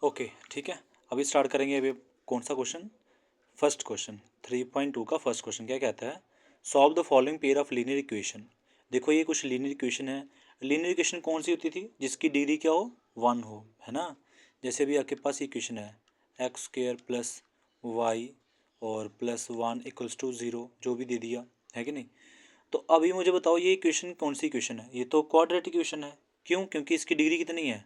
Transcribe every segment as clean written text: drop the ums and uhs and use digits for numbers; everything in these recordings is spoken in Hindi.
ओके ठीक है, अभी स्टार्ट करेंगे। अभी कौन सा क्वेश्चन? फर्स्ट क्वेश्चन 3.2 का फर्स्ट क्वेश्चन क्या कहता है? Solve the following pair of linear equation. देखो ये कुछ लीनियर इक्वेशन है। लीनियर इक्वेशन कौन सी होती थी? जिसकी डिग्री क्या हो? वन हो, है ना। जैसे अभी आपके पास इक्वेशन है एक्स स्क्र प्लस वाई और plus one equals to zero, जो भी दे दिया है कि नहीं। तो अभी मुझे बताओ ये इक्वेशन कौन सी इक्वेशन है? ये तो क्वाड्रेटिक इक्वेशन है। क्यों? क्योंकि इसकी डिग्री कितनी है?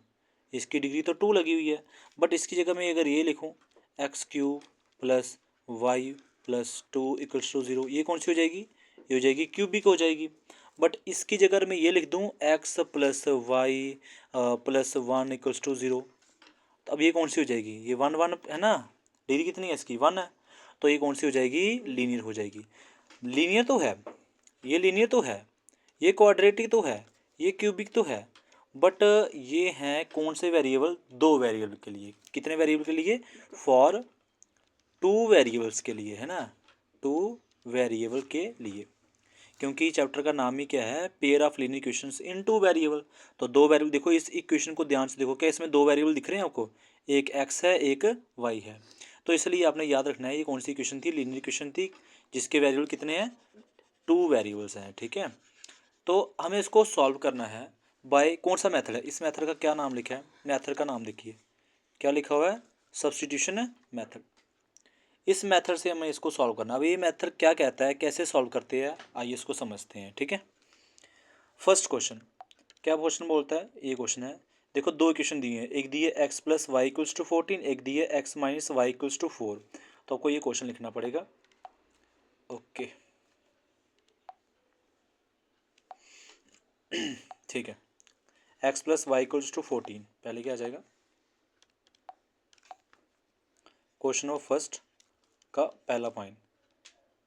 इसकी डिग्री तो टू लगी हुई है। बट इसकी जगह मैं अगर ये लिखूँ x cube plus Y plus two equals to zero, ये कौन सी हो जाएगी? ये हो जाएगी क्यूबिक हो जाएगी। बट इसकी जगह अगर मैं ये लिख दूँ x plus Y plus one equals to zero, तो अब ये कौन सी हो जाएगी? ये वन वन है ना, डिग्री कितनी है इसकी? वन है। तो ये कौन सी हो जाएगी? लीनियर हो जाएगी। लीनियर तो है, ये लीनियर तो है, ये क्वाड्रेटिक तो है, ये क्यूबिक तो है। बट ये हैं कौन से वेरिएबल? दो वेरिएबल के लिए। कितने वेरिएबल के लिए? फॉर टू वेरिएबल्स के लिए, है ना, टू वेरिएबल के लिए। क्योंकि चैप्टर का नाम ही क्या है? Pair of linear equations in two variable. तो दो वेरिएबल, देखो इस इक्वेशन को ध्यान से देखो, क्या इसमें दो वेरिएबल दिख रहे हैं आपको? एक एक्स है, एक वाई है। तो इसलिए आपने याद रखना है ये कौन सी इक्वेशन थी? लीनियर इक्वेशन थी, जिसके वेरिएबल कितने हैं? टू वेरिएबल्स हैं, ठीक है। तो हमें इसको सॉल्व करना है बाय कौन सा मेथड है? इस मेथड का क्या नाम लिखा है? मेथड का नाम देखिए क्या लिखा हुआ है? Substitution method. इस मेथड से हमें इसको सॉल्व करना। अब ये मेथड क्या कहता है, कैसे सॉल्व करते हैं, आइए इसको समझते हैं, ठीक है। फर्स्ट क्वेश्चन क्या क्वेश्चन बोलता है? ये क्वेश्चन है, देखो दो इक्वेशन दी है, एक दी है x plus Y equals to 14, एक दी है x minus y equals to 4। तो आपको ये क्वेश्चन लिखना पड़ेगा। ओके ठीक है, x plus Y equals to 14, पहले क्या आ जाएगा? क्वेश्चन ऑफ फर्स्ट का पहला point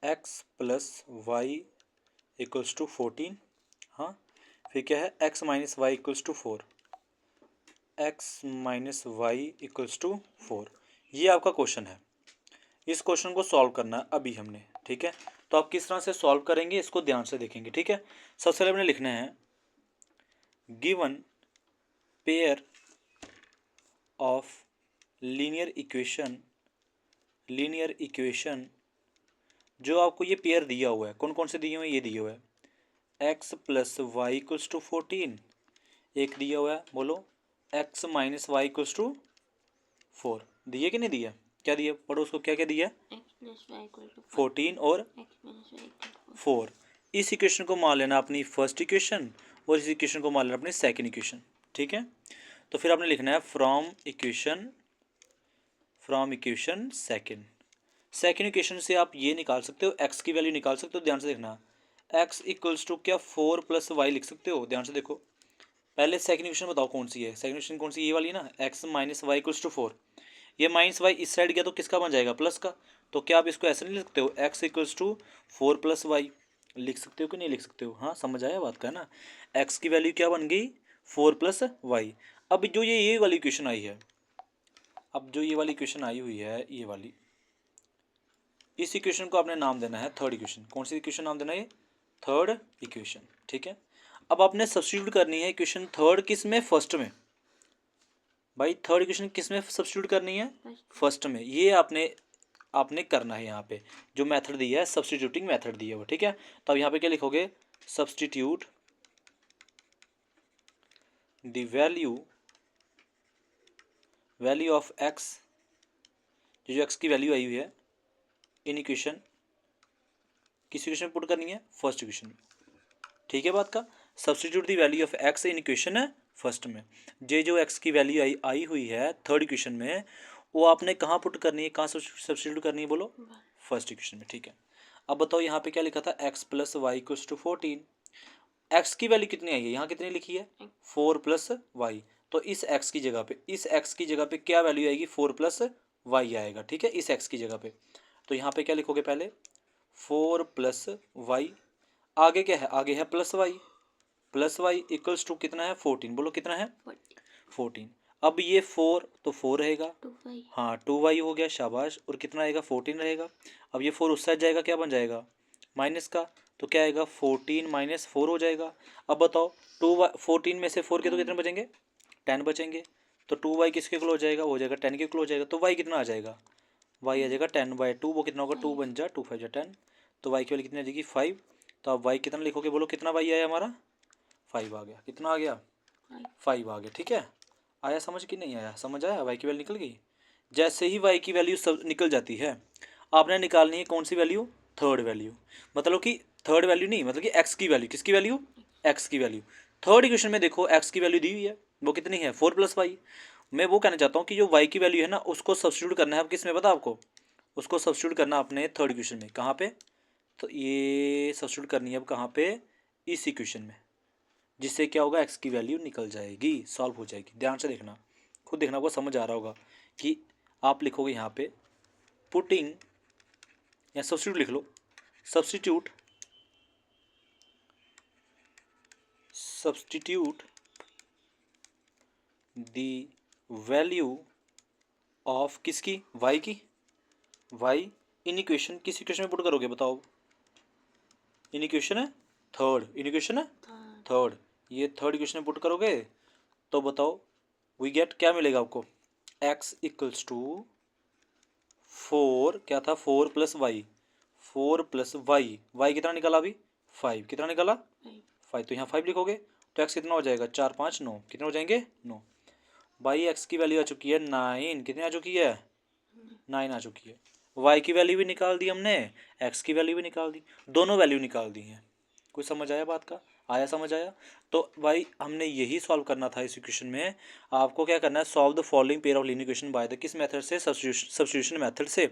x plus Y equals to 14। हाँ, फिर क्या है? X minus y equals to 4, x minus y equals to 4। ये आपका क्वेश्चन है। इस क्वेश्चन को सॉल्व करना है अभी हमने, ठीक है। तो आप किस तरह से सॉल्व करेंगे इसको ध्यान से देखेंगे, ठीक है। सबसे पहले हमने लिखना है given pair of linear equation, linear equation जो आपको ये पेयर दिया हुआ है, कौन कौन से दिए हुए हैं? ये दिए हुए है x plus Y equals to 14, एक दिया हुआ है, बोलो x minus y equals to 4। दिए कि नहीं दिया? क्या दिया? पढ़ो उसको, क्या क्या दिया? X plus y equal to 14 और x minus y equal to 4। इस इक्वेशन को मान लेना अपनी फर्स्ट इक्वेशन और इस इक्वेशन को मान लेना अपनी सेकंड इक्वेशन, ठीक है। तो फिर आपने लिखना है from equation second. Second equation से आप ये निकाल सकते हो, एक्स की वैल्यू निकाल सकते हो। ध्यान से देखना, एक्स इक्वल्स टू क्या 4 प्लस वाई लिख सकते हो? ध्यान से देखो, पहले सेकंड इक्वेशन बताओ कौन सी है। सेकंड इक्वेशन कौन सी? ये वाली है ना, x minus y equals to 4। ये माइनस वाई इस साइड गया तो किसका बन जाएगा? प्लस का। तो क्या आप इसको ऐसे नहीं लिख सकते हो? X equals to 4 plus y लिख सकते हो कि नहीं लिख सकते हो? हाँ, समझ आया बात का, है ना। एक्स की वैल्यू क्या बन गई? 4 प्लस वाई। अब जो ये वाली इक्वेशन आई है, अब जो ये वाली इक्वेशन आई हुई है, ये वाली, इस इक्वेशन को आपने नाम देना है थर्ड इक्वेशन। कौन सी इक्वेशन नाम देना है? थर्ड इक्वेशन, ठीक है। अब आपने सब्स्टिट्यूट करनी है इक्वेशन थर्ड किस में? फर्स्ट में। भाई थर्ड इक्वेशन किस में सब्स्टिट्यूट करनी है? फर्स्ट में। ये आपने आपने करना है यहाँ पे। जो मेथड दिया है सब्स्टिट्यूटिंग मेथड दिया हुआ, ठीक है। तो अब यहाँ पे क्या लिखोगे? Substitute the value of x, जो एक्स की वैल्यू आई हुई है इन इक्वेशन, किस इक्वेशन में पुट करनी है? फर्स्ट इक्वेशन में, ठीक है बात का। Substitute the value of x in equation है फर्स्ट में। ये जो एक्स की वैल्यू आई हुई है थर्ड इक्वेशन में, वो आपने कहाँ पुट करनी है? कहाँ सब्स्टिट्यूट करनी है? बोलो, फर्स्ट इक्वेशन में, ठीक है। अब बताओ यहाँ पे क्या लिखा था? X plus Y equals to 14। X की वैल्यू कितनी आई है? यहाँ कितनी लिखी है? 4 प्लस वाई। तो इस एक्स की जगह पे, इस एक्स की जगह पे क्या वैल्यू आएगी? 4 प्लस वाई आएगा, ठीक है, इस एक्स की जगह पे। तो यहाँ पे क्या लिखोगे? पहले 4 प्लस वाई, आगे क्या है? आगे है plus Y. Plus Y equals to कितना है? 14। बोलो कितना है? 14। अब ये 4 तो 4 रहेगा, हाँ 2y हो गया, शाबाश। और कितना आएगा? 14 रहेगा। अब ये 4 उस साइड जाएगा, क्या बन जाएगा? माइनस का। तो क्या आएगा? 14 माइनस 4 हो जाएगा। अब बताओ 14 में से 4 के तो कितने बचेंगे? 10 बचेंगे। तो 2y किसके इक्वल हो जाएगा, वो हो जाएगा 10 के इक्वल हो जाएगा। तो y कितना आ जाएगा, y आ जाएगा 10/2, वो कितना होगा 2 बन जा 2 5 जा 10, तो y की वैल्यू कितनी आ जाएगी 5। तो अब y कितना लिखोगे, बोलो कितना y आया हमारा, 5 आ गया। कितना आ गया, 5 आ गया। ठीक है, आया समझ कि नहीं आया, समझ आया, y की वैल्यू निकल गई। जैसे ही y की वैल्यू सब निकल जाती है, आपने निकालनी है कौन सी वैल्यू, थर्ड वैल्यू। मतलब कि थर्ड वैल्यू नहीं, मतलब कि x की वैल्यू, किसकी वैल्यू, x की वैल्यू। थर्ड इक्वेशन में देखो x की वैल्यू दी हुई है, वो कितनी है 4 + y। मैं वो कहना चाहता हूँ कि जो y की वैल्यू है ना, उसको सब्स्टिट्यूट करना है। अब किस में पता आपको, उसको सब्स्टिट्यूट करना अपने थर्ड इक्वेशन में। कहाँ पे, तो ये सब्स्टिट्यूट करनी है अब कहाँ पे, इस इक्वेशन में, जिससे क्या होगा, x की वैल्यू निकल जाएगी, सॉल्व हो जाएगी। ध्यान से देखना, खुद देखना, आपको समझ आ रहा होगा कि आप लिखोगे यहाँ पे पुटिंग, या सब्स्टिट्यूट लिख लो, सब्स्टिट्यूट द वैल्यू ऑफ किसकी, y की, y इन इक्वेशन, किस इक्वेशन में पुट करोगे बताओ, इन इक्वेशन है थर्ड, इन इक्वेशन है थर्ड, ये थर्ड इक्वेशन में पुट करोगे तो बताओ वी गेट क्या मिलेगा आपको, x इक्वल्स टू 4, क्या था 4 + y, 4 + y, y कितना निकाला अभी 5, कितना निकाला 5, तो यहाँ 5 लिखोगे तो x कितना हो जाएगा 4 5 9, कितने हो जाएंगे 9। भाई x की वैल्यू आ चुकी है 9, कितनी आ चुकी है 9 आ चुकी है। y की वैल्यू भी निकाल दी हमने, x की वैल्यू भी निकाल दी, दोनों वैल्यू निकाल दी हैं। कुछ समझ आया बात का, आया समझ आया। तो भाई हमने यही सॉल्व करना था इस इक्वेशन में। आपको क्या करना है, solve the following pair of linear equation by the किस मेथड से, सब्स्टिट्यूशन मेथड से।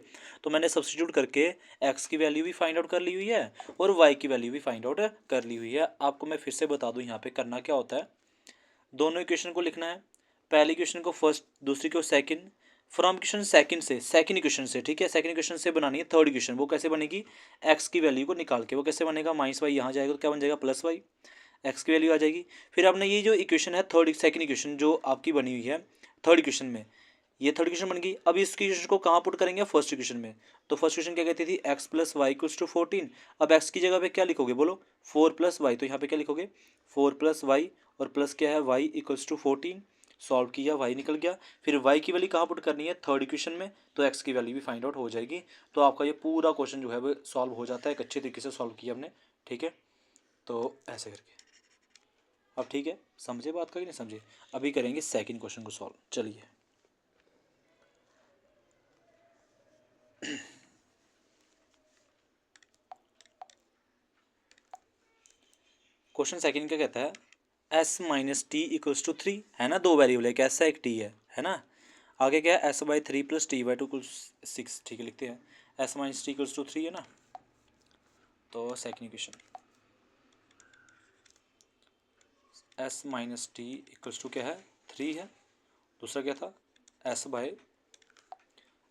तो मैंने सब्स्टिट्यूट करके x की वैल्यू भी फाइंड आउट कर ली हुई है और y की वैल्यू भी फाइंड आउट कर ली हुई है। आपको मैं फिर से बता दूं यहाँ पे करना क्या होता है, दोनों इक्वेशन को लिखना है, पहली इक्वेशन को फर्स्ट, दूसरी को सेकंड, फ्रॉम इक्वेशन सेकंड से, सेकंड इक्वेशन से, ठीक है, सेकंड इक्वेशन से बनानी है थर्ड इक्वेशन। वो कैसे बनेगी, x की वैल्यू को निकाल के, वो कैसे बनेगा, -y यहाँ जाएगा तो क्या बन जाएगा +y, x की वैल्यू आ जाएगी। फिर आपने ये जो इक्वेशन है थर्ड, सेकंड इक्वेशन जो आपकी बनी हुई है थर्ड इक्वेशन में, ये थर्ड इक्वेशन बन गई। अब इस इक्वेशन को कहाँ पुट करेंगे, फर्स्ट इक्वेशन में। तो फर्स्ट इक्वेशन क्या कहती थी, x + y = 14। अब x की जगह पे क्या लिखोगे बोलो, 4 + y, तो यहाँ पे क्या लिखोगे 4 + y, और प्लस क्या है y = 14। सॉल्व किया, y निकल गया। फिर y की वैल्यू कहाँ पुट करनी है, थर्ड इक्वेशन में, तो x की वैल्यू भी फाइंड आउट हो जाएगी। तो आपका ये पूरा क्वेश्चन जो है वो सॉल्व हो जाता है, एक अच्छे तरीके से सॉल्व किया हमने। ठीक है, तो ऐसे करके अब ठीक है, समझे बात का कि नहीं समझे। अभी करेंगे सेकंड क्वेश्चन को सॉल्व, चलिए। क्वेश्चन सेकंड क्या कहता है, s - t = 3, है ना, दो वेरिएबल है, एक s है एक t है ना। आगे क्या है, s/3 + t/2 = 6, ठीक है, लिखते हैं s - t = 3 है ना। तो सेकंड इक्वेशन s - t = क्या है 3 है। दूसरा क्या था, s/3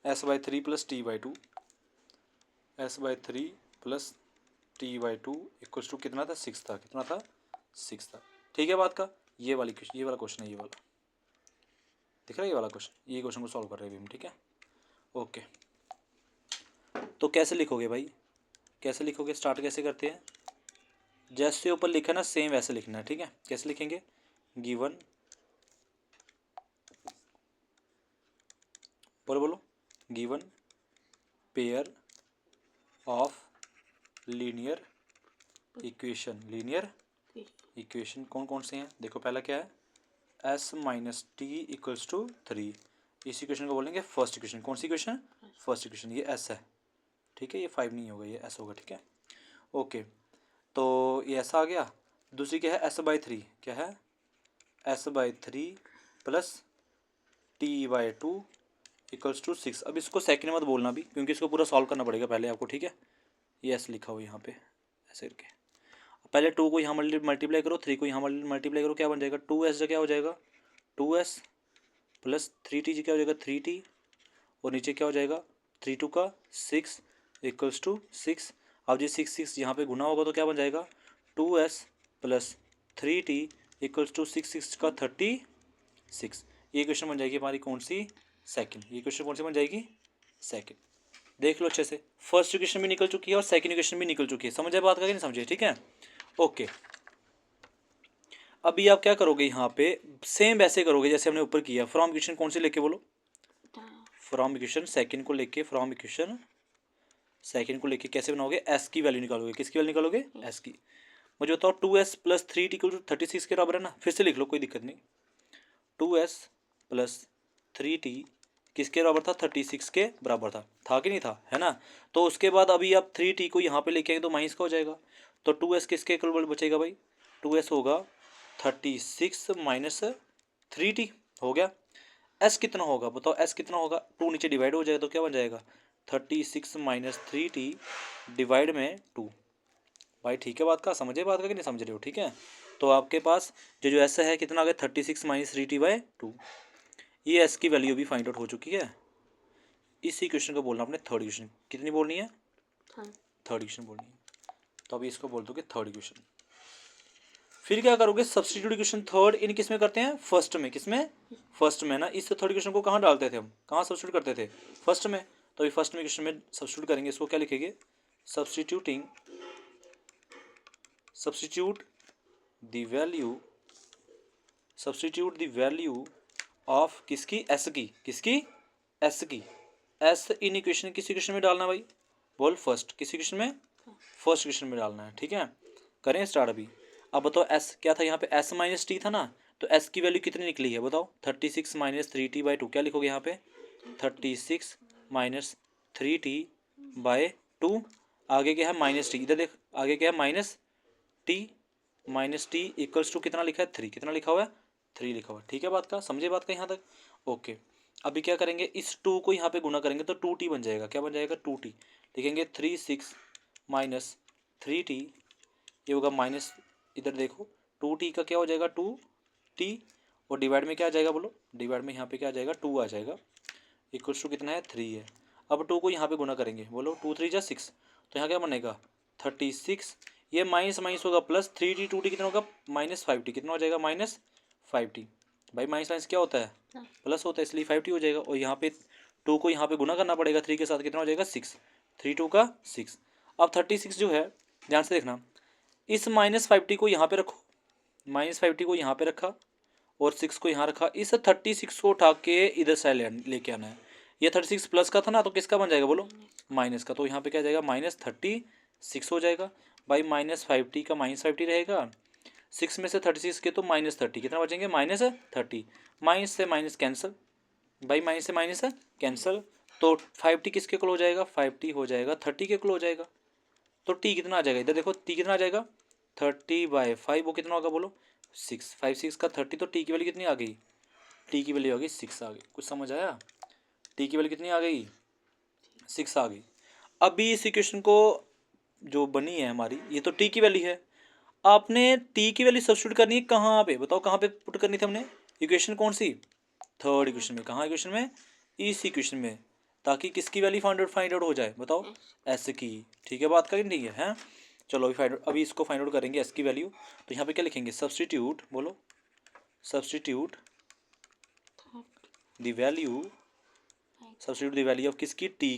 + t/2, s/3 + t/2 = कितना था 6 था, कितना था 6 था। ठीक है बात का, ये वाला क्वेश्चन है, ये वाला दिख रहा है, ये वाला क्वेश्चन, ये क्वेश्चन को सॉल्व कर रहे हैं अभी हम। ठीक है, ओके। तो कैसे लिखोगे भाई, कैसे लिखोगे, स्टार्ट कैसे करते हैं, जैसे ऊपर लिखा है ना सेम वैसे लिखना है। ठीक है, कैसे लिखेंगे, गिवन, बोलो बोलो, given pair of linear equation, linear equation कौन कौन से हैं, देखो पहला क्या है, s - t = 3, इस इक्वेशन को बोलेंगे फर्स्ट इक्वेशन। कौन सी इक्वेशन, फर्स्ट इक्वेशन, ये s है, ठीक है, ये 5 नहीं होगा, ये s होगा। ठीक है, ओके, तो ये ऐसा आ गया। दूसरी क्या है, s/3, क्या है s/3 + t/2 = 6। अब इसको सेकंड मत बोलना भी, क्योंकि इसको पूरा सॉल्व करना पड़ेगा पहले आपको। ठीक है, ये s लिखा हुआ यहाँ पे ऐसे करके, पहले 2 को यहाँ मल्टीप्लाई करो, 3 को यहाँ मल्टीप्लाई करो, क्या बन जाएगा 2s, क्या हो जाएगा 2s + 3t क्या हो जाएगा 3t, और नीचे क्या हो जाएगा 3 2 का 6 = 6। अब ये 6 6 यहाँ पे गुना होगा तो क्या बन जाएगा 2s + 3t = 6 6 का 36। ये क्वेश्चन बन जाएगी हमारी कौन सी, सेकंड। ये क्वेश्चन कौन सी बन जाएगी, सेकंड। देख लो अच्छे से, फर्स्ट इक्वेशन भी निकल चुकी है और सेकंड इक्वेशन भी निकल चुकी है। समझे बात का कि नहीं समझे, ठीक है, ओके। अभी आप क्या करोगे यहाँ पे, सेम वैसे करोगे जैसे हमने ऊपर किया। फ्रॉम इक्वेशन कौन से लेके बोलो, फ्रॉम इक्वेशन सेकंड को लेके, फ्रॉम इक्वेशन सेकंड को लेके कैसे बनाओगे, एस की वैल्यू निकालोगे। किसकी वैल्यू निकालोगे, एस की। मुझे बताओ 2s plus 3t equal to 36 के बराबर है ना, फिर से लिख लो कोई दिक्कत नहीं। 2s प्लस 3t किसके बराबर था, 36 के बराबर था कि नहीं था, है ना। तो उसके बाद अभी आप 3t को यहाँ पे लेके आएंगे तो माइनस का हो जाएगा। तो 2s किसके इक्वल बचेगा भाई, 2s होगा 36 माइनस 3t हो गया। s कितना होगा बताओ, s कितना होगा, 2 नीचे डिवाइड हो जाएगा तो क्या बन जाएगा, 36 माइनस 3t डिवाइड में 2। भाई ठीक है बात का, समझे बात का कि नहीं समझ रहे हो, ठीक है। तो आपके पास जो जो ऐसा है कितना आ गया, 36 माइनस 3t/2। ये एस की वैल्यू भी फाइंड आउट हो चुकी है। इसी क्वेश्चन को बोलना आपने थर्ड क्वेश्चन। कितनी बोलनी है, थर्ड क्वेश्चन बोलनी है। तो अभी इसको बोल दोगे थर्ड क्वेश्चन। फिर क्या करोगे, सब्स्टिट्यूट क्वेश्चन थर्ड इन किस में करते हैं, फर्स्ट में। किस में, फर्स्ट में ना। इस थर्ड क्वेश्चन को कहाँ डालते थे हम, कहाँ सब्स्टिट्यूट करते थे, फर्स्ट में। तो अभी फर्स्ट में क्वेश्चन में सब्स्टिट्यूट करेंगे। इसको क्या लिखेंगे, substituting, substitute the value, substitute the value of किसकी, एस की, किसकी, एस की। एस इन इक्वेशन किसी क्वेश्चन में डालना भाई, बोल फर्स्ट, किसी क्वेश्चन में, फर्स्ट क्वेश्चन में डालना है, ठीक है। करें स्टार्ट अभी। अब बताओ एस क्या था यहाँ पे, एस माइनस टी था ना। तो एस की वैल्यू कितनी निकली है बताओ, 36 माइनस 3t/2। क्या लिखोगे यहाँ पे, 36 माइनस 3t/2। आगे क्या है, माइनस टी, इधर देख आगे क्या है, minus T, minus T equals to कितना लिखा है, 3। कितना लिखा हुआ है, 3 लिखा हुआ है, ठीक है बात का, समझे बात का यहाँ तक, ओके। अभी क्या करेंगे, इस 2 को यहाँ पे गुना करेंगे तो 2t बन जाएगा। क्या बन जाएगा, 2t। लिखेंगे 36 माइनस 3t, ये होगा माइनस, इधर देखो 2t का क्या हो जाएगा, 2t, और डिवाइड में क्या आ जाएगा बोलो, डिवाइड में यहाँ पे क्या आ जाएगा, 2 आ जाएगा। इक्वल्स टू कितना है, 3 है। अब 2 को यहाँ पे गुना करेंगे, बोलो 2 3 जा 6। तो यहाँ क्या बनेगा, 36, ये माइनस माइनस होगा प्लस, 3t 2t कितना होगा, -5t। कितना हो जाएगा, -5t। भाई माइनस माइनस क्या होता है, प्लस होता है, इसलिए 5t हो जाएगा। और यहाँ पे 2 को यहाँ पे गुना करना पड़ेगा 3 के साथ, कितना हो जाएगा, 6। 3 2 का 6। अब 36 जो है, ध्यान से देखना, इस -5t को यहाँ पे रखो, -5t को यहाँ पे रखा और 6 को यहाँ रखा। इस 36 को उठा के इधर साइड लेके आना है। ये 36 प्लस का था ना, तो किसका बन जाएगा बोलो, माइनस का। तो यहाँ पे क्या जाएगा, -36 हो जाएगा। भाई -5t का -5t रहेगा, 6 में से 36 के तो -30, कितना बचेंगे, -30। माइनस से माइनस कैंसिल, भाई माइनस से माइनस कैंसिल। तो 5t किसके इक्वल हो जाएगा, 5t हो जाएगा 30 के इक्वल हो जाएगा। तो t कितना आ जाएगा, इधर देखो t कितना आ जाएगा, 30/5, वो कितना होगा बोलो, 6। 5 6 का 30, तो t की वैल्यू कितनी आ गई, t की वैल्यू आ गई 6 आ गई। कुछ समझ आया, t की वैल्यू कितनी आ गई, 6 आ गई। अभी इस इक्वेशन को जो बनी है हमारी, ये तो t की वैल्यू है। आपने t की वैल्यू सब्स्टिट्यूट करनी है कहाँ पे बताओ, कहाँ पे पुट करनी थी हमने, इक्वेशन कौन सी, थर्ड इक्वेशन में। कहाँ इक्वेशन में, इस इक्वेशन में, ताकि किसकी वैल्यू फाइंड आउट हो जाए बताओ, एस की। ठीक है बात का नहीं है, हैं। चलो अभी अभी इसको फाइंड आउट करेंगे एस की वैल्यू। तो यहाँ पे क्या लिखेंगे, सब्स्टिट्यूट, बोलो substitute the value, substitute the value of किसकी, टी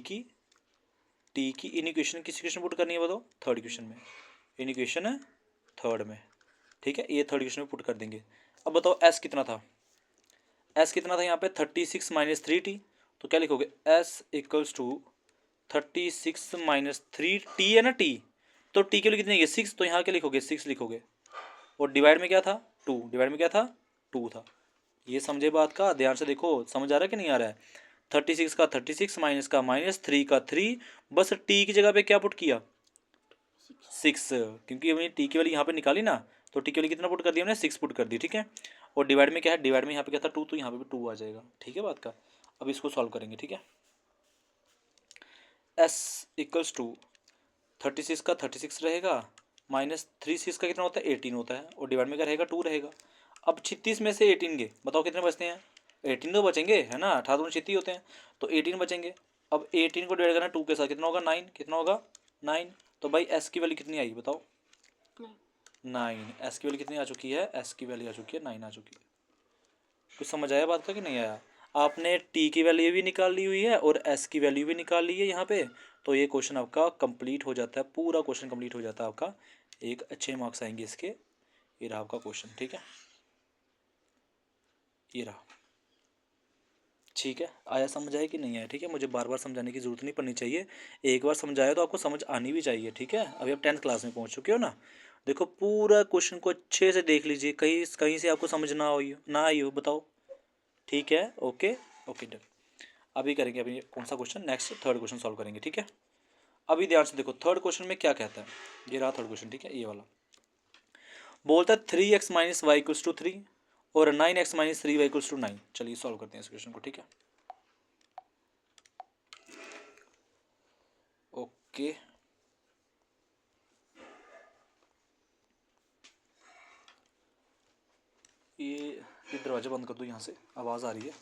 की इन इक्वेशन, किस इक्वेशन पुट करनी है बताओ, थर्ड इक्वेशन में, इन इक्वेशन थर्ड में, ठीक है। ये थर्ड इक्वेशन में पुट कर देंगे। अब बताओ एस कितना था, एस कितना था यहाँ पे, 36 माइनस 3t। तो क्या लिखोगे, S equals to 36 minus 3t है ना, टी। तो टी के लिए कितनी है, 6। तो यहाँ क्या लिखोगे, 6 लिखोगे। और डिवाइड में क्या था, 2। डिवाइड में क्या था, 2 था। ये समझे बात का, ध्यान से देखो, समझ आ रहा है कि नहीं आ रहा है। 36 का 36 माइनस का -3 का 3, बस टी की जगह पे क्या पुट किया, 6, क्योंकि हमने टी की वैल्यू यहाँ पे निकाली ना। तो टी की वैल्यू कितना पुट कर दिया हमने, 6 पुट कर दी, ठीक है। और डिवाइड में क्या है, डिवाइड में यहाँ पे क्या था, 2, तो यहाँ पे भी 2 आ जाएगा, ठीक है बात का। अब इसको सॉल्व करेंगे, ठीक है। एस इक्वल्स टू 36 का 36 रहेगा, -3 का कितना होता है, 18 होता है। और डिवाइड में क्या रहेगा, 2 रहेगा। अब 36 में से 18 गए, बताओ कितने बचते हैं, 18 तो बचेंगे, है ना, 18 36 होते हैं, तो 18 बचेंगे। अब 18 को डिवाइड करना 2 के साथ, कितना होगा, 9। कितना होगा, 9। तो भाई एस की वैल्यू कितनी आई बताओ, 9। एस की वैल्यू कितनी आ चुकी है, एस की वैल्यू आ चुकी है 9 आ चुकी है। कुछ समझ आया बात का कि नहीं आया। आपने टी की वैल्यू भी निकाल ली हुई है और एस की वैल्यू भी निकाल ली है यहाँ पे। तो ये क्वेश्चन आपका कंप्लीट हो जाता है, पूरा क्वेश्चन कंप्लीट हो जाता है आपका। एक अच्छे मार्क्स आएंगे इसके, ये रहा आपका क्वेश्चन, ठीक है, ये रहा, ठीक है। आया, समझ आया कि नहीं आया? ठीक है, मुझे बार बार समझाने की ज़रूरत नहीं पड़नी चाहिए, एक बार समझाया तो आपको समझ आनी भी चाहिए, ठीक है। अभी आप 10th क्लास में पहुंच चुके हो ना। देखो पूरा क्वेश्चन को अच्छे से देख लीजिए, कहीं कहीं से आपको समझ ना आई हो बताओ, ठीक है। Okay okay done. अभी करेंगे, अभी कौन सा question, next third question solve करेंगे, ठीक है। अभी ध्यान से देखो थर्ड क्वेश्चन में क्या कहता है, ये रहा थर्ड क्वेश्चन, ठीक है, ये वाला बोलता है 3x minus y equals to 3 और 9x minus 3y equals to 9। चलिए सॉल्व करते हैं इस क्वेश्चन को, ठीक है। ओके, ये दरवाजा बंद कर दो, यहाँ से आवाज़ आ रही है।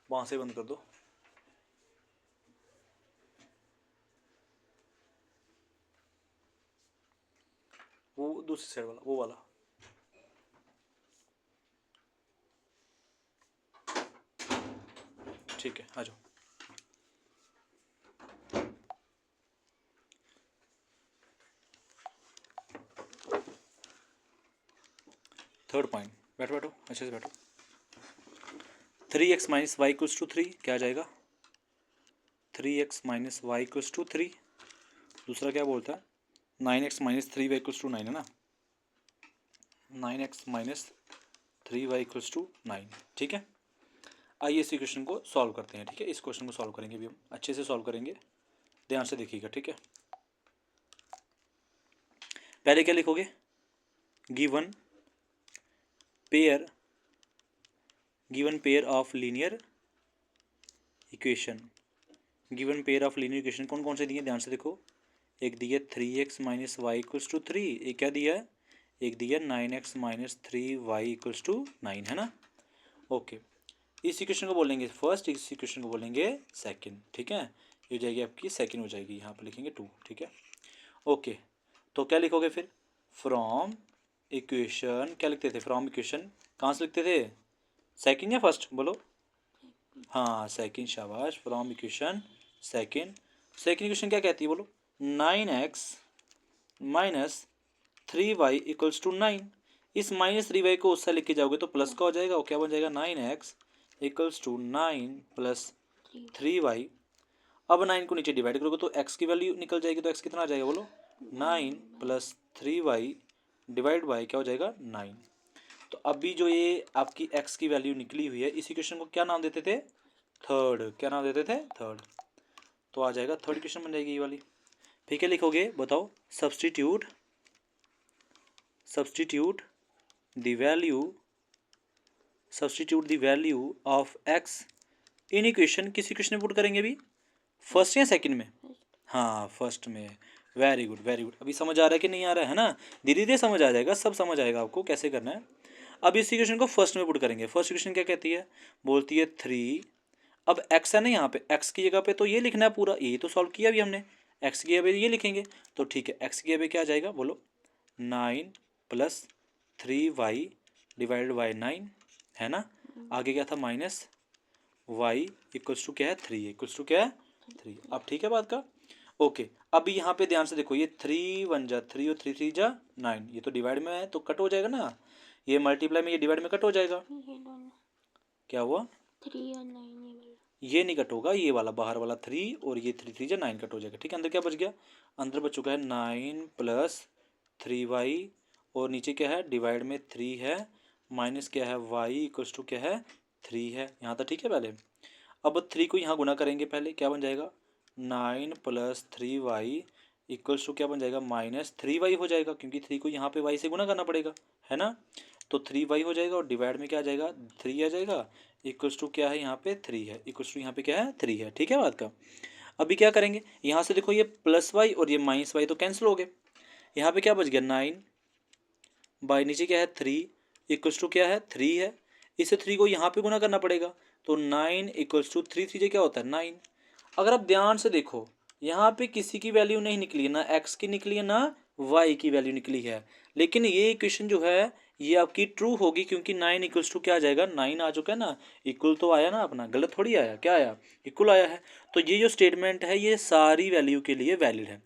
वहाँ से बंद कर दो। वो दूसरी साइड वाला, वो वाला। ठीक है, आ जाओ। थर्ड पॉइंट, बैठो बैठो अच्छे से बैठो। 3x minus y equals to 3 क्या आ जाएगा, 3x minus y equals to 3। दूसरा क्या बोलता है, 9x minus 3y equals to 9 है ना, 9x minus 3y equals to 9, ठीक है। आइए इस क्वेश्चन को सॉल्व करते हैं, ठीक है। इस क्वेश्चन को सॉल्व करेंगे अभी हम, अच्छे से सॉल्व करेंगे, ध्यान से देखिएगा, ठीक है। पहले क्या लिखोगे, given pair of linear equation, given pair of linear equation कौन कौन से दिए, ध्यान से देखो। एक दिया 3x minus y equals to 3, एक क्या दिया है, एक दिया 9x minus 3y equals to 9, है ना। ओके, इस इक्वेशन को बोलेंगे फर्स्ट, इस इक्वेशन को बोलेंगे सेकंड, ठीक है। ये हो जाएगी आपकी सेकंड हो जाएगी, यहाँ पे लिखेंगे 2, ठीक है। ओके, तो क्या लिखोगे फिर, फ्रॉम इक्वेशन, क्या लिखते थे, फ्रॉम इक्वेशन कहाँ से लिखते थे, सेकंड या फर्स्ट बोलो, हाँ सेकंड, शाबाश। From equation second, second equation क्या कहती है बोलो, 9x minus 3y equals to 9। इस माइनस 3y को उससे लेके जाओगे तो प्लस का हो जाएगा, और क्या बन जाएगा, 9x equals to 9 plus 3y। अब 9 को नीचे डिवाइड करोगे तो x की वैल्यू निकल जाएगी, तो x कितना आ जाएगा बोलो, 9 प्लस 3y डिवाइड बाई क्या हो जाएगा, 9। तो अभी जो ये आपकी x की वैल्यू निकली हुई है, इस इक्वेशन को क्या नाम देते थे, थर्ड, क्या नाम देते थे, थर्ड। तो आ जाएगा थर्ड इक्वेशन बन जाएगी ये वाली। फिर क्या लिखोगे बताओ, substitute the value of x in equation, किस इक्वेशन में पुट करेंगे अभी, फर्स्ट या सेकंड में, हाँ फर्स्ट में। वेरी गुड वेरी गुड, अभी समझ आ रहा है कि नहीं आ रहा है ना, धीरे धीरे समझ आ जाएगा, सब समझ आएगा आपको कैसे करना है। अब इस इक्वेशन को फर्स्ट में पुट करेंगे, फर्स्ट इक्वेशन क्या कहती है, बोलती है 3, अब x है ना यहाँ पे, x की जगह पे तो ये लिखना है पूरा, ये तो सॉल्व किया अभी हमने, x की जगह पे ये लिखेंगे, तो ठीक है, x की जगह पे क्या आ जाएगा बोलो, 9 प्लस 3y डिवाइडेड बाई 9, है ना। आगे क्या था, माइनस y इक्वल्स टू क्या है, 3, इक्वल्स टू क्या है, 3। अब ठीक है बात का। ओके, अभी यहाँ पे ध्यान से देखो, ये 3 1 जा 3 और 3 3 जा 9, ये तो डिवाइड में है तो कट हो जाएगा ना, ये मल्टीप्लाई में, ये डिवाइड में कट हो जाएगा। क्या हुआ, 3 और 9 ये वाला, ये नहीं कट होगा, ये वाला बाहर वाला 3 और ये 3 3 जा 9 कट हो जाएगा, ठीक है। अंदर क्या बच गया, अंदर बच चुका है 9 प्लस 3y, और नीचे क्या है, डिवाइड में 3 है, माइनस क्या है, y इक्वल्स टू क्या है, 3 है, यहाँ तक ठीक है। पहले अब 3 को यहाँ गुना करेंगे, पहले क्या बन जाएगा, 9 प्लस 3y इक्वल्स टू क्या बन जाएगा, माइनस 3y हो जाएगा, क्योंकि 3 को यहाँ पे y से गुना करना पड़ेगा, है ना। तो 3y हो जाएगा, और डिवाइड में क्या आ जाएगा, 3 आ जाएगा, इक्वल्स टू क्या है, यहाँ पे 3 है, इक्वल्स टू यहाँ पे क्या है, 3 है, ठीक है बात का। अभी क्या करेंगे, यहाँ से देखो ये प्लस वाई और ये माइनस वाई तो कैंसिल हो गए, यहाँ पे क्या बच गया, 9 बाई नीचे क्या है, 3 इक्वल्स टू क्या है, 3 है। इसे 3 को यहाँ पे गुना करना पड़ेगा, तो 9 इक्वल्स टू 3 3 क्या होता है, 9। अगर आप ध्यान से देखो, यहाँ पे किसी की वैल्यू नहीं निकली है, ना x की निकली है ना y की वैल्यू निकली है। लेकिन ये इक्वेशन जो है ये आपकी ट्रू होगी, क्योंकि 9 इक्वल्स टू क्या आ जाएगा, 9 आ चुका है ना, इक्वल तो आया ना अपना, गलत थोड़ी आया, क्या आया, इक्वल आया है। तो ये जो स्टेटमेंट है ये सारी वैल्यू के लिए वैलिड है।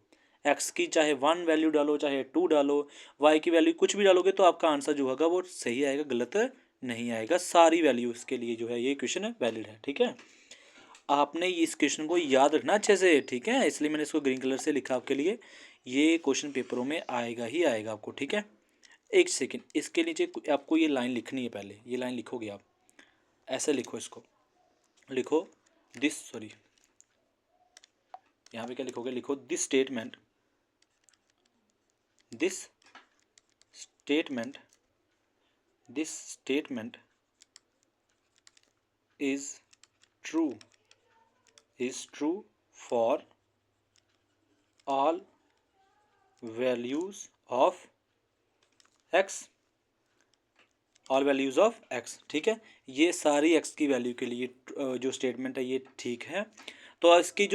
x की चाहे 1 वैल्यू डालो चाहे 2 डालो, y की वैल्यू कुछ भी डालोगे तो आपका आंसर जो होगा वो सही आएगा, गलत नहीं आएगा। सारी वैल्यूज़ के लिए जो है ये क्वेश्चन है वैलिड है, ठीक है। आपने इस क्वेश्चन को याद रखना अच्छे से, ठीक है, इसलिए मैंने इसको ग्रीन कलर से लिखा आपके लिए। ये क्वेश्चन पेपरों में आएगा ही आएगा आपको, ठीक है। एक सेकेंड, इसके नीचे आपको ये लाइन लिखनी है, पहले ये लाइन लिखोगे आप, ऐसे लिखो इसको, लिखो दिस, सॉरी यहाँ पे क्या लिखोगे, लिखो this statement, this statement, this statement is true, is true for all values of x, all values of x, ठीक है। ये सारी x की वैल्यू के लिए जो स्टेटमेंट है ये ठीक है। तो इसकी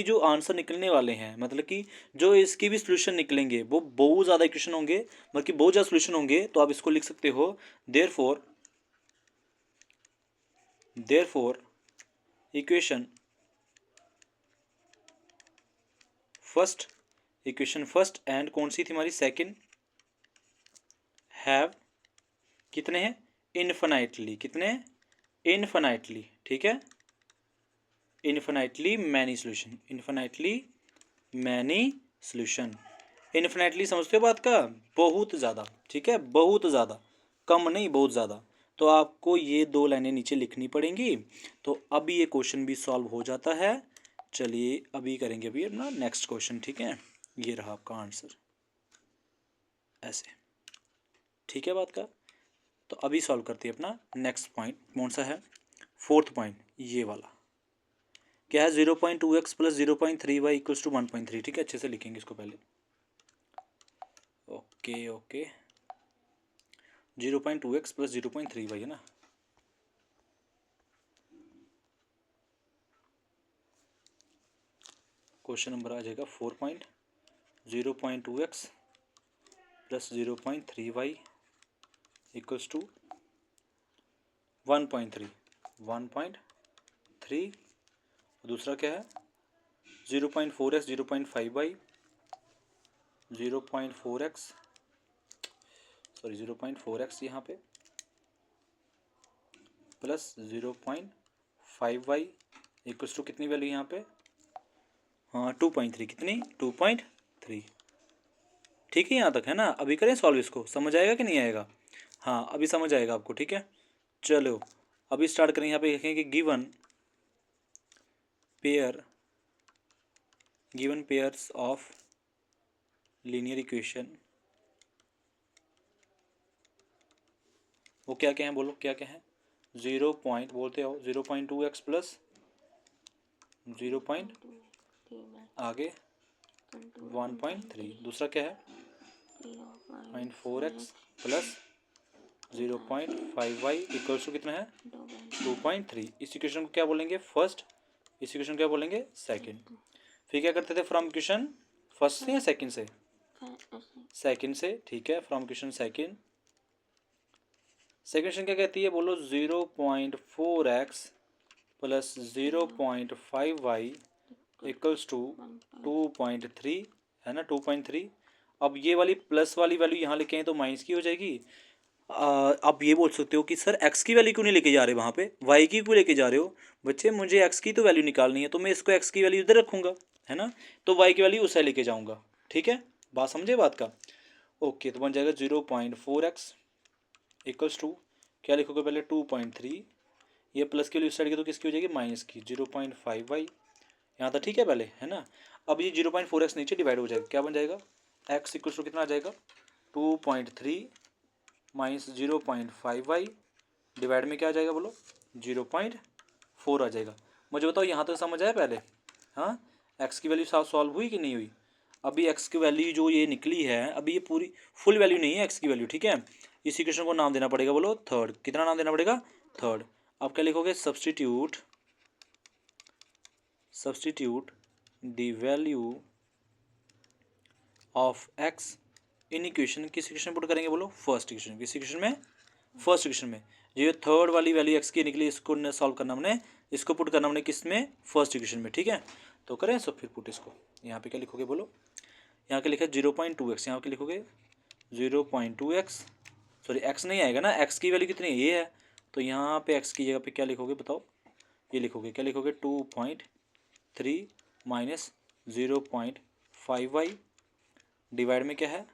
जो आंसर निकलने वाले हैं, मतलब कि जो इसकी भी सोल्यूशन निकलेंगे वो बहुत ज़्यादा इक्वेशन होंगे, मतलब कि बहुत ज़्यादा सोल्यूशन होंगे। तो आप इसको लिख सकते हो therefore equation first, equation first and कौन सी थी हमारी, सेकंड, हैव कितने हैं, इन्फिनाइटली, कितने, इन्फिनाइटली, ठीक है, infinitely many solution, infinitely many solution. Infinitely समझते हो बात का, बहुत ज़्यादा, ठीक है, बहुत ज़्यादा, कम नहीं बहुत ज़्यादा। तो आपको ये दो लाइनें नीचे लिखनी पड़ेंगी। तो अभी ये क्वेश्चन भी सॉल्व हो जाता है। चलिए अभी करेंगे अभी अपना नेक्स्ट क्वेश्चन, ठीक है। ये रहा आपका आंसर, ऐसे, ठीक है बात का। तो अभी सॉल्व करते हैं अपना नेक्स्ट पॉइंट, कौन सा है, फोर्थ पॉइंट, ये वाला क्या है, 0.2x plus 0.3y equals to 1.3, ठीक है। अच्छे से लिखेंगे इसको पहले, okay okay, 0.2x plus 0.3y है ना। क्वेश्चन नंबर आ जाएगा 4.0.2x plus 0.3y equals to 1.3, 1.3। दूसरा क्या है, 0.4x 0.5y, 0.4x, sorry 0.4x यहाँ पे प्लस 0.5y इक्वल्स टू कितनी वैल्यू यहाँ पे, हाँ 2.3, कितनी 2.3, ठीक है। यहाँ तक है ना। अभी करें सॉल्व इसको, समझ आएगा कि नहीं आएगा, हाँ अभी समझ आएगा आपको, ठीक है। चलो अभी स्टार्ट करें। यहाँ पे लिखेंगे given pairs of linear equation, वो क्या क्या है बोलो, क्या क्या है, 0 पॉइंट बोलते हो, 0.2x प्लस 0 पॉइंट आगे 1.3, दूसरा क्या है 0.4x plus 0.5y equals to कितना है 2.3। इस इक्वेशन को क्या बोलेंगे, फर्स्ट, इस इक्वेशन को क्या बोलेंगे, सेकंड। फिर क्या करते थे, फ्रॉम इक्वेशन फर्स्ट से या सेकंड से, सेकंड से, ठीक है, from equation second. Second equation क्या कहती है बोलो, 0.4x plus 0.5y equals to 2.3, है ना 2.3। अब ये वाली प्लस वाली वैल्यू यहाँ लेके आए तो माइनस की हो जाएगी। आप ये बोल सकते हो कि सर x की वैल्यू क्यों नहीं लेके जा रहे, वहाँ पे y की क्यों लेके जा रहे हो। बच्चे मुझे x की तो वैल्यू निकालनी है, तो मैं इसको x की वैल्यू इधर रखूँगा, है ना, तो y की वैल्यू उसे लेके जाऊँगा, ठीक है। बात समझे बात का, ओके। तो बन जाएगा 0.4x इक्वल्स टू, क्या लिखोगे पहले 2.3, ये प्लस की वैल्यू इस साइड की तो किसकी हो जाएगी, माइनस की, 0.5y यहाँ तक, ठीक है पहले, है ना। अब ये 0.4x नीचे डिवाइड हो जाएगा, क्या बन जाएगा, x इक्वल्स टू कितना आ जाएगा 2.3 माइनस 0.5y डिवाइड में क्या आ जाएगा बोलो 0.4 आ जाएगा। मुझे बताओ यहाँ तक समझ आया पहले, हाँ। x की वैल्यू सॉल्व हुई कि नहीं हुई, अभी x की वैल्यू जो ये निकली है अभी ये पूरी फुल वैल्यू नहीं है x की वैल्यू, ठीक है। इस इक्वेशन को नाम देना पड़ेगा बोलो थर्ड, कितना नाम देना पड़ेगा, थर्ड। अब क्या लिखोगे, substitute the value of x in equation, किस इक्वेशन पुट करेंगे बोलो, फर्स्ट इक्वेशन। किस इक्वेशन में, फर्स्ट इक्वेशन में। ये थर्ड वाली वैल्यू एक्स की निकली, इसको सॉल्व करना हमने, इसको पुट करना हमने किस में, फर्स्ट इक्वेशन में, ठीक है। तो करें सब फिर पुट इसको, यहाँ पे क्या लिखोगे बोलो, यहाँ के लिखा 0.2x, यहाँ पे लिखोगे 0.2x, सॉरी एक्स नहीं आएगा ना, एक्स की वैल्यू कितनी है, ये है, तो यहाँ पे एक्स की जगह पे क्या लिखोगे बताओ, ये लिखोगे, क्या लिखोगे 2.3 माइनस 0.5y डिवाइड में क्या है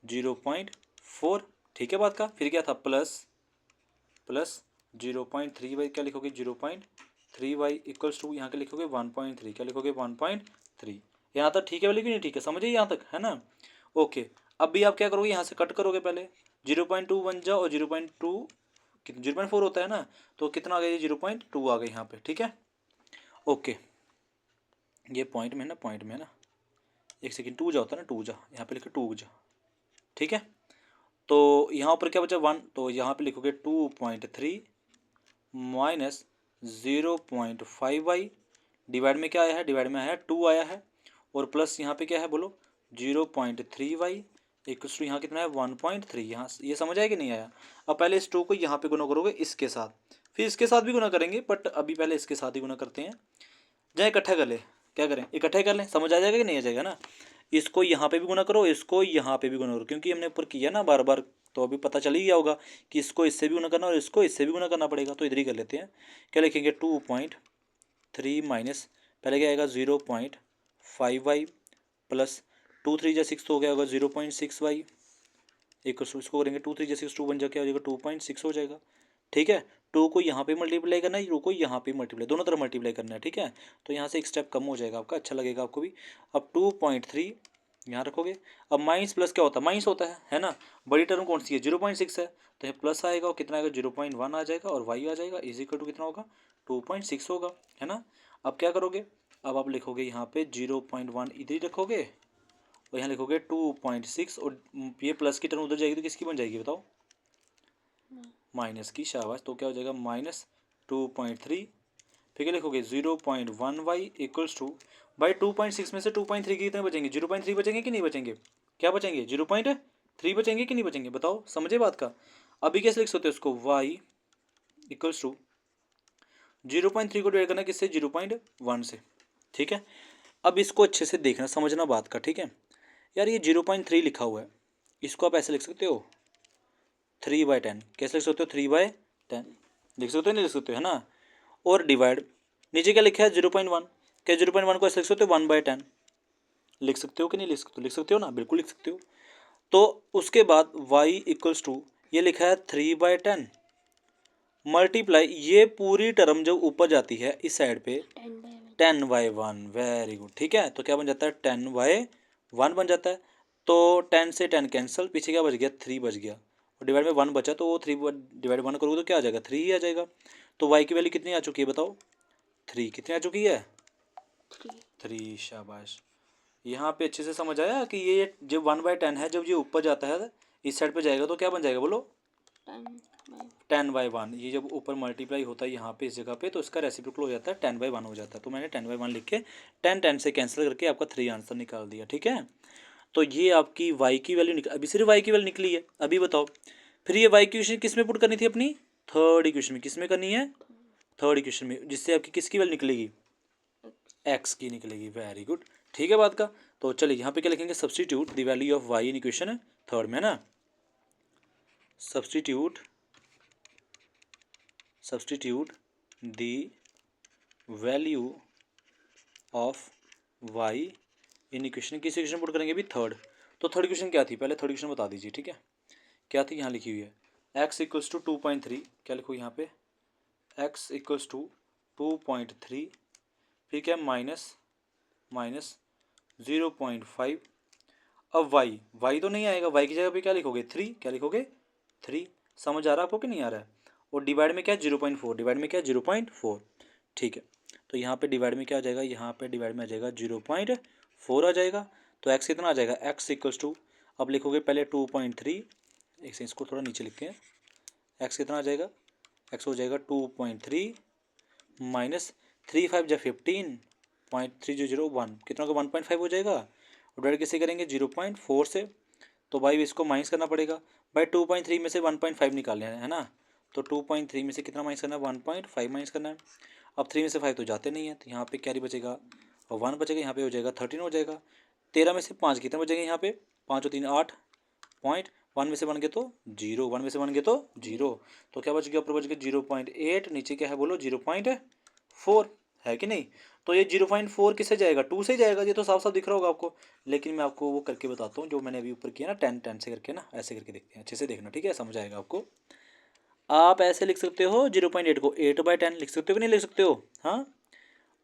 0.4, ठीक है बात का। फिर क्या था प्लस 0.3y, क्या लिखोगे 0.3y इक्वल्स टू, यहाँ के लिखोगे 1.3, क्या लिखोगे 1.3। यहाँ तक ठीक है वाली कि नहीं, ठीक है, समझिए यहाँ तक है ना। ओके, अब भी आप क्या करोगे, यहाँ से कट करोगे पहले, 0.2 बन जाओ और 0.2 0.4 होता है ना, तो कितना आ गया, 0.2 आ गया यहाँ पे, ठीक है। ओके, ये पॉइंट में ना, पॉइंट में ना, एक सेकेंड, 2 जा होता है ना, 2 जा, यहाँ पे लिखो 2 जा, ठीक है। तो यहाँ पर क्या बचा 1, तो यहाँ पे लिखोगे 2.3 माइनस 0.5y डिवाइड में क्या आया है, डिवाइड में आया है 2 आया है, और प्लस यहाँ पे क्या है बोलो 0.3y इक्वल्स टू, यहाँ कितना है 1.3, यहाँ ये समझ आया कि नहीं आया। अब पहले इस 2 को यहाँ पे गुना करोगे इसके साथ, फिर इसके साथ भी गुना करेंगे, बट अभी पहले इसके साथ ही गुना करते हैं। जाए इकट्ठा कर ले, क्या करें, इकट्ठा कर लें, समझ आ जाएगा कि नहीं आ जाएगा ना। इसको यहाँ पे भी गुना करो, इसको यहाँ पे भी गुना करो, क्योंकि हमने ऊपर किया ना बार बार, तो अभी पता चल ही गया होगा कि इसको इससे भी गुना करना और इसको इससे भी गुना करना पड़ेगा। तो इधर ही कर लेते हैं, क्या लिखेंगे 2.3 माइनस, पहले क्या आएगा 0.5y प्लस 2 3 जा 6 तो हो गया होगा 0.6y इक्वल, इसको करेंगे 2 3 जा 6, 2 बन जा, क्या हो जाएगा 2.6 हो जाएगा, ठीक है। 2 को यहाँ पे मल्टीप्लाई करना है, 2 को यहाँ पे मल्टीप्लाई, दोनों तरफ मल्टीप्लाई करना है, ठीक है। तो यहाँ से एक स्टेप कम हो जाएगा आपका, अच्छा लगेगा आपको भी। अब 2.3 यहाँ रखोगे, अब माइनस प्लस क्या होता है, माइनस होता है ना। बड़ी टर्म कौन सी है, 0.6 है, तो ये प्लस आएगा और कितना आएगा 0.1 आ जाएगा, और y आ जाएगा इज इक्वल टू कितना होगा 2.6 होगा, है ना। अब क्या करोगे, अब आप लिखोगे यहाँ पे 0.1 इधर ही रखोगे, और यहाँ लिखोगे 2.6, और ये प्लस की टर्म उधर जाएगी तो किसकी बन जाएगी बताओ, माइनस की, शाबाश। तो क्या हो जाएगा -2.3, फिर क्या लिखोगे 0.1y इक्वल्स टू, बाई 2.6 में से 2.3 के कितने बचेंगे, 0.3 बचेंगे कि नहीं बचेंगे, क्या बचेंगे 0.3 बचेंगे कि नहीं बचेंगे, बताओ, समझे बात का। अभी कैसे लिख सकते हो इसको, y इक्वल्स टू 0.3 को डिवाइड करना किससे, 0.1 से, ठीक है। अब इसको अच्छे से देखना, समझना बात का, ठीक है। यार ये 0.3 लिखा हुआ है, इसको आप ऐसे लिख सकते हो 3/10, कैसे लिख सकते हो 3/10 लिख सकते हो, नहीं लिख सकते हो, है ना। और डिवाइड, नीचे क्या लिखा है 0.1, क्या 0.1 को ऐसे लिख सकते हो 1/10 लिख सकते हो कि नहीं लिख सकते हो, लिख सकते हो ना, बिल्कुल लिख सकते हो। तो उसके बाद y इक्वल्स टू, ये लिखा है 3/10 मल्टीप्लाई, ये पूरी टर्म जब ऊपर जाती है इस साइड पे 10/1, वेरी गुड, ठीक है। तो क्या बन जाता है 10/1 बन जाता है, तो 10 से 10 कैंसिल, पीछे क्या बच गया 3 बच गया, और डिवाइड में 1 बचा, तो वो 3 डिवाइड 1 करोगे तो क्या आ जाएगा 3 ही आ जाएगा। तो y की वैल्यू कितनी आ चुकी है बताओ, 3 कितनी आ चुकी है 3, शाबाश। यहाँ पे अच्छे से समझ आया कि ये जब 1/10 है, जब ये ऊपर जाता है इस साइड पे जाएगा तो क्या बन जाएगा बोलो 10/1, ये जब ऊपर मल्टीप्लाई होता है यहाँ पे इस जगह पे, तो इसका रेसिप्रोकल हो जाता है 10/1 हो जाता है। तो मैंने 10/1 लिख के 10 से कैंसिल करके आपका 3 आंसर निकाल दिया, ठीक है। तो ये आपकी y की वैल्यू निकल, अभी सिर्फ y की वैल्यू निकली है। अभी बताओ फिर ये y की इक्वेशन किस में पुट करनी थी अपनी, थर्ड इक्वेशन में, किस में करनी है, थर्ड इक्वेशन में, जिससे आपकी किसकी वैल्यू निकलेगी, x की निकलेगी, वेरी गुड, ठीक है बात का। तो चलिए यहाँ पे क्या लिखेंगे, substitute the value of y in equation third में ना, substitute the value of y in equation, किस इक्वेशन पुट करेंगे अभी, थर्ड। तो थर्ड इक्वेशन क्या थी, पहले थर्ड इक्वेशन बता दीजिए, ठीक है, क्या थी, यहाँ लिखी हुई है x इक्वल्स टू 2.3, क्या लिखो यहाँ पे x इक्वल्स टू 2.3, फिर क्या माइनस 0.5, अब y तो नहीं आएगा, y की जगह पे क्या लिखोगे 3, क्या लिखोगे 3, समझ आ रहा है आपको कि नहीं आ रहा है। और डिवाइड में क्या है 0.4, डिवाइड में क्या है 0.4, ठीक है। तो यहाँ पे डिवाइड में क्या आ जाएगा, यहाँ पे डिवाइड में आ जाएगा 0.4 आ जाएगा। तो x कितना आ जाएगा, x इक्वल्स टू, अब लिखोगे पहले 2.3, एक से इसको थोड़ा नीचे लिखते हैं, x कितना आ जाएगा, x हो जाएगा 2.3 माइनस 3 5 जा 15, 0.301 कितना होगा 1.5 हो जाएगा, डिवाइड किससे करेंगे 0.4 से, तो भाई इसको माइनस करना पड़ेगा भाई। 2.3 में से 1.5 निकालना है ना, तो 2.3 में से कितना माइनस करना है 1.5 माइनस करना है। अब 3 में से 5 तो जाते नहीं है, तो यहाँ पे क्या बचेगा 1 बचेगा, यहाँ पे हो जाएगा 13 हो जाएगा। 13 में से 5 कितने बचेंगे यहाँ पे 5 और 3 8 पॉइंट, 1 में से 1 गए तो 0, 1 में से 1 गए तो 0, तो क्या बच गया ऊपर बच गया 0.8, नीचे क्या है बोलो 0.4 है कि नहीं। तो ये 0.4 किससे जाएगा 2 से जाएगा, ये तो साफ साफ दिख रहा होगा आपको। लेकिन मैं आपको वो करके बताता हूँ जो मैंने अभी ऊपर किया ना 10 से करके ना, ऐसे करके देखते हैं, अच्छे से देखना ठीक है, समझ आएगा आपको। आप ऐसे लिख सकते हो 0.8 को 8/10 लिख सकते हो कि नहीं लिख सकते हो, हाँ।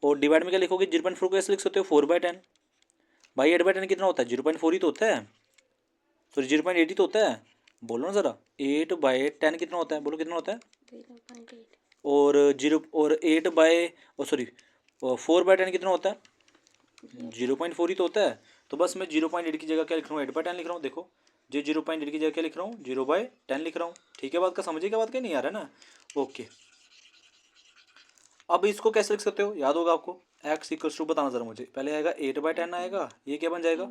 और डिवाइड में क्या लिखोगे 0.4 को ऐसे लिख सकते हो 4/10। भाई 8/10 कितना होता है 0.4 ही तो होता है, सॉरी 0.8 ही तो होता है, बोलो ना ज़रा। 8/10 कितना होता है, बोलो कितना होता है। 0.8। और 4/10 कितना होता है 0.4 ही तो होता है। तो बस मैं 0.8 की जगह क्या लिख रहा हूँ 8/10 लिख रहा हूँ। देखो जी 0.8 की जगह क्या लिख रहा हूँ 0/10 लिख रहा हूँ, ठीक है। बात का समझिए क्या बात क्या नहीं आ रहा है ना, ओके। अब इसको कैसे लिख सकते हो याद होगा आपको, x इक्वल्स टू बताना ज़रा मुझे, पहले आएगा 8/10 आएगा, ये क्या बन जाएगा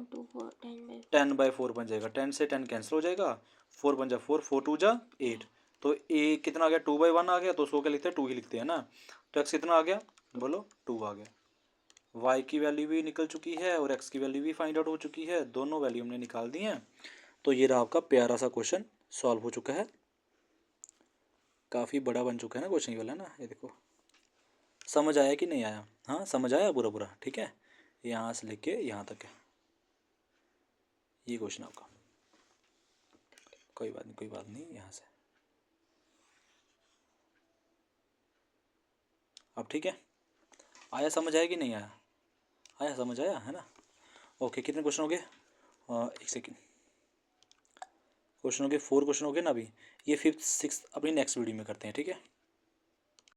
10/4 बन जाएगा, 10 से 10 कैंसिल हो जाएगा, 4 बन जा 4, 4 2 जा 8, तो ए कितना आ गया 2/1 आ गया, तो उसको क्या लिखते हैं 2 ही लिखते हैं ना। तो x कितना आ गया बोलो 2 आ गया। y की वैल्यू भी निकल चुकी है और x की वैल्यू भी फाइंड आउट हो चुकी है, दोनों वैल्यू हमने निकाल दी हैं। तो ये रहा आपका प्यारा सा क्वेश्चन सॉल्व हो चुका है, काफ़ी बड़ा बन चुका है ना क्वेश्चन ये वाला ना। ये देखो समझ आया कि नहीं आया, हाँ समझ आया पूरा पूरा, ठीक है। यहाँ से लेके यहाँ तक है ये क्वेश्चन आपका, कोई बात नहीं कोई बात नहीं। यहाँ से अब ठीक है, आया समझ आया कि नहीं आया, आया समझ आया है ना। ओके कितने क्वेश्चन हो गए, एक सेकेंड, क्वेश्चन हो गए 4 क्वेश्चन हो गए ना अभी। ये 5th 6th अपनी नेक्स्ट वीडियो में करते हैं ठीक है।